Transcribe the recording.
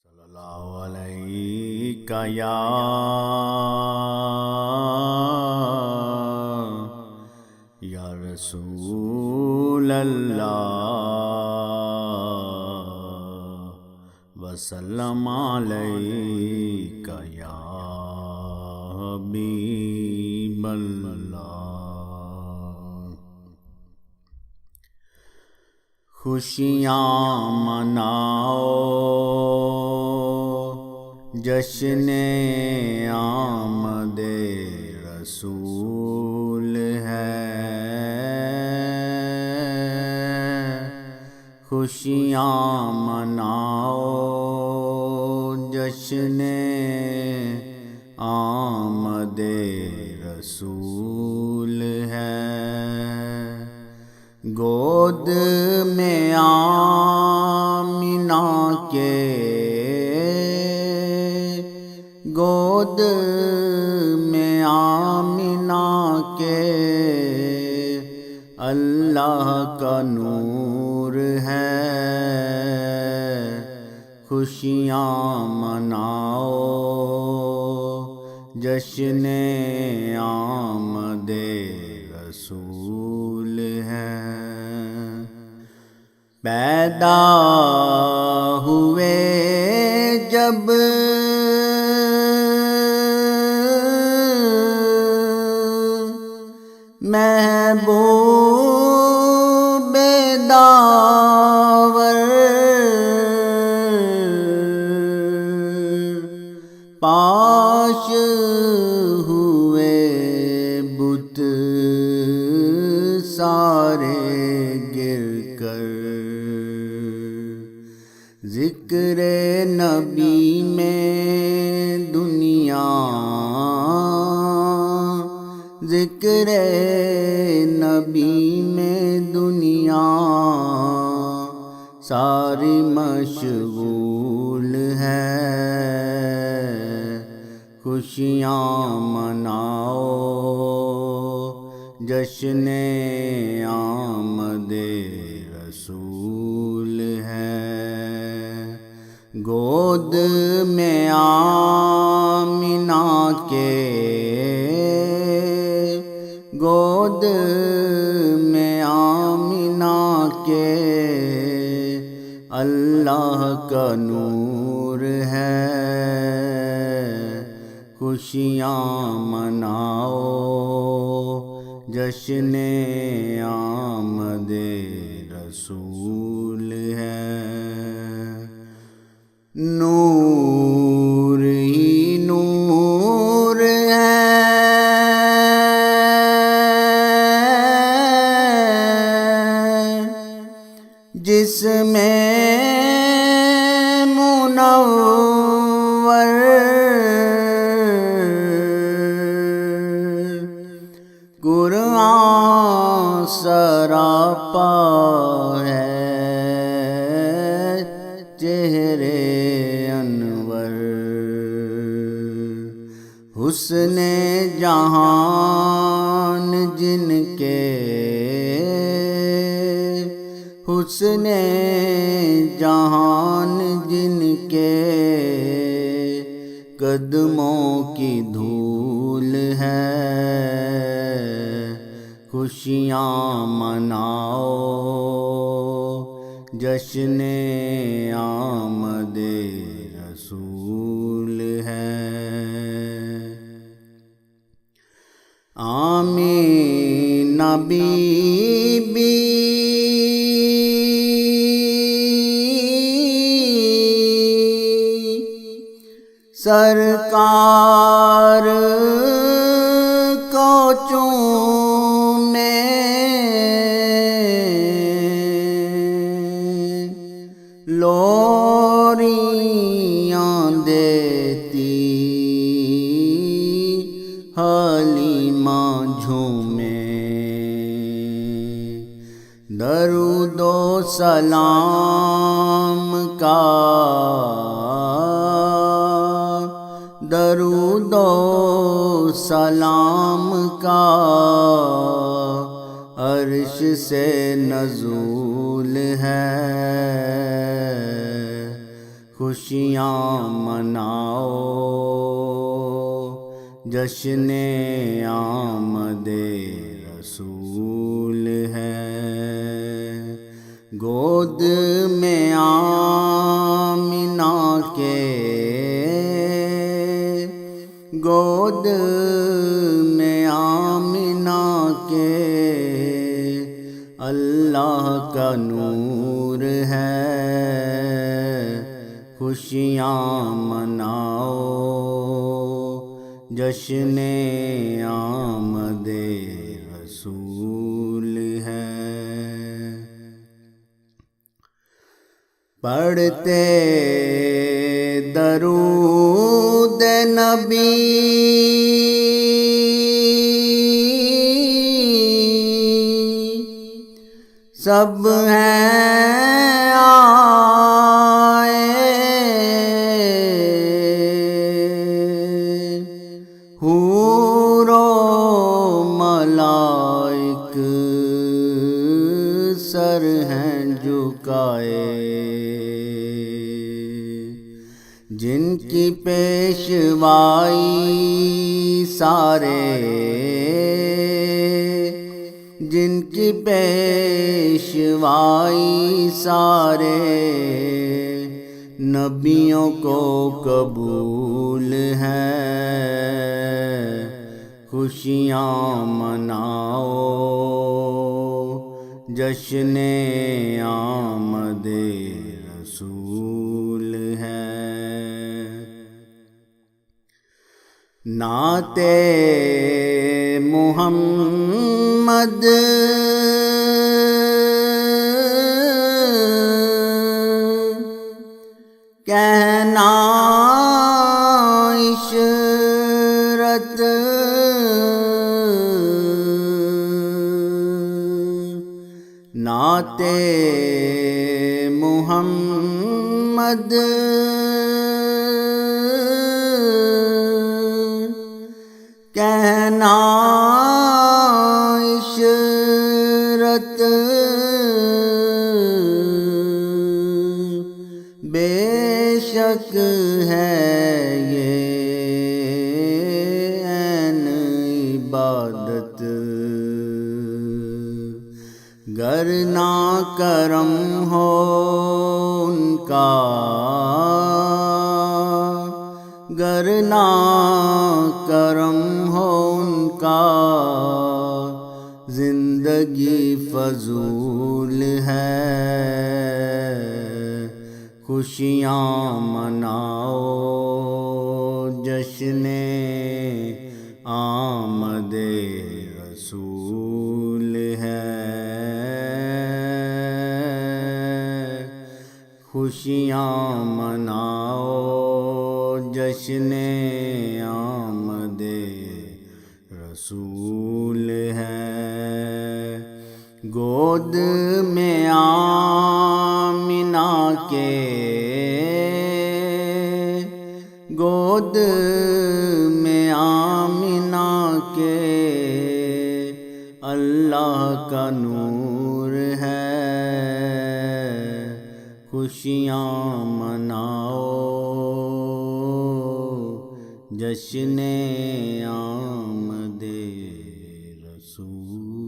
صلی اللہ علیہ یا رسول اللہ وسلم علیک یا حبیب اللہ۔ خوشیاں مناؤ جشن آمد رسول ہے، خوشیاں مناؤ جشن آمد رسول ہے۔ گود میں آمنہ کے، گود میں آمنہ کے اللہ کا نور ہے، خوشیاں مناؤ جشن آمد رسول ہے۔ پیدا ہوئے جب محبوب داور، پاش ہوئے بت سارے گر کر، ذکر نبی میں دنیا، ذکر نبی میں دنیا ساری مشغول ہے، خوشیاں مناؤ جشن آمد رسول ہے۔ گود میں آمنہ کے، گود میں آمنہ کے اللہ کا نور ہے، خوشیاں مناؤ جشن آمد رسول ہے۔ نور ہی نور ہے جس میں منور قرآن سراپا ہے، چہرے انور حسن جہان جن کے، حسن جہان جن کے قدموں کی دھول ہے، خوشیاں مناؤ جشن آمد رسول ہے۔ آمینہ بی بی سرکار کو چومے، لوریاں دیتی حلیمہ جھومے، درود و سلام کا سلام کا عرش سے نزول ہے، خوشیاں مناؤ جشن آمد رسول ہے۔ گود میں آمنہ کے، گود میں آمنہ کے اللہ کا نور ہے، خوشیاں مناؤ جشن آمد رسول ہے۔ پڑھتے درود نبی سب ہیں آئے، حور و ملائک سر ہیں جھکائے، جن کی پیشوائی سارے، جن کی پیشوائی سارے نبیوں کو قبول ہے، خوشیاں مناؤ جشن آمد رسول ہے۔ نعت محمد کہنا عشرت، نعت محمد کہنا عشرت، بے شک ہے یہ عین عبادت، گر نہ کرم ہو ان کا، گر نہ کرم ہو ان کا زندگی فضول ہے، خوشیاں مناؤ جشن آمد رسول ہے، خوشیاں مناؤ جشن آمد رسول ہے۔ گود میں آمنہ کے، گود میں آمنہ کے اللہ کا نور ہے، خوشیاں مناؤ جشن آمد رسول